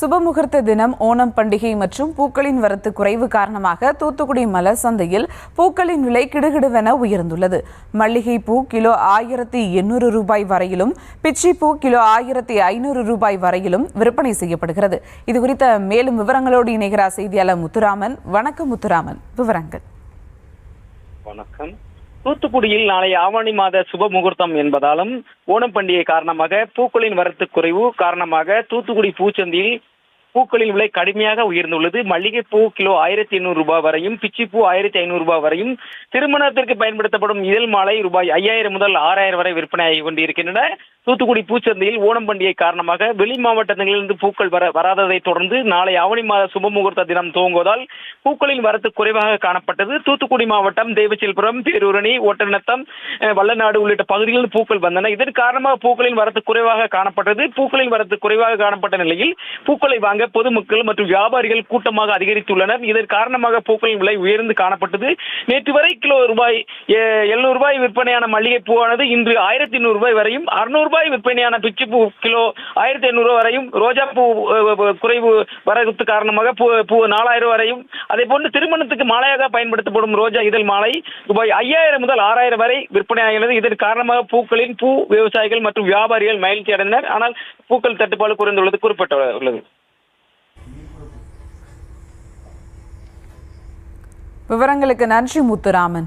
சுபமுகூர்த்த தினம், ஓணம் பண்டிகை மற்றும் பூக்களின் வரத்து குறைவு காரணமாக தூத்துக்குடி மலர் சந்தையில் பூக்களின் விலை கிடுகிடுவென உயர்ந்துள்ளது. மல்லிகைப்பூ கிலோ 1800 ரூபாய் வரையிலும், பிச்சிப்பூ கிலோ 1500 ரூபாய் வரையிலும் விற்பனை செய்யப்படுகிறது. இதுகுறித்த மேலும் விவரங்களோடு இணைகிறார் செய்தியாளர் முத்துராமன். வணக்கம் முத்துராமன், விவரங்கள். வணக்கம். தூத்துக்குடியில் நாளை ஆவணி மாத சுப முகூர்த்தம் என்பதாலும் ஓணம் பண்டிகை காரணமாக பூக்களின் வரத்து குறைவு காரணமாக தூத்துக்குடி பூச்சந்தையில் பூக்களின் விலை கடுமையாக உயர்ந்துள்ளது. மல்லிகைப்பூ கிலோ 1800 ரூபாய் வரையும், பிச்சிப்பூ 1500 ரூபாய் வரையும், திருமணத்திற்கு பயன்படுத்தப்படும் இதழ் மாலை ரூபாய் 5000 முதல் 6000 வரை விற்பனையாகி கொண்டிருக்கின்றன. தூத்துக்குடி பூச்சந்தையில் ஓணம் பண்டிகை காரணமாக வெளி மாவட்டங்களிலிருந்து பூக்கள் வராததை தொடர்ந்து நாளை ஆவணி மாத சுப முகூர்த்த தினம் துவங்குவதால் பூக்களின் வரத்து குறைவாக காணப்பட்டது. தூத்துக்குடி மாவட்டம் தேவச்செல்புரம், பேரூரணி, ஒட்டநத்தம், வல்லநாடு உள்ளிட்ட பகுதிகளில் பூக்கள் வந்தன. இதன் காரணமாக பூக்களின் வரத்து குறைவாக காணப்பட்டது. பூக்களின் வரத்து குறைவாக காணப்பட்ட நிலையில் பூக்களை வாங்க பொதுமக்கள் மற்றும் வியாபாரிகள் கூட்டமாக அதிகரித்துள்ளனர். இதன் காரணமாக பூக்களின் விலை உயர்ந்து காணப்பட்டது. நேற்று வரை கிலோ ரூபாய் 700 ரூபாய் விற்பனையான மல்லிகை பூவானது இன்று 1100 ரூபாய் வரையும், 600 ரூபாய் விற்பனையான பிச்சிப்பூ கிலோ 1500 ரூபாய் வரையும், ரோஜா பூ குறைவு வரத்து காரணமாக பூ 4000 வரையும், அதே போன்று திருமணத்துக்கு மாலையாக பயன்படுத்தப்படும் ரோஜா இதழ் மாலை ரூபாய் 5000 முதல் 6000 வரை விற்பனையாகிறது. இதன் காரணமாக பூக்களின் பூ விவசாயிகள் மற்றும் வியாபாரிகள் மகிழ்ச்சி அடைந்தனர். ஆனால் பூக்கள் தட்டுப்பாடு குறைந்துள்ளது குறிப்பிட்டுள்ளது. விவரங்களுக்கு நன்றி முத்துராமன்.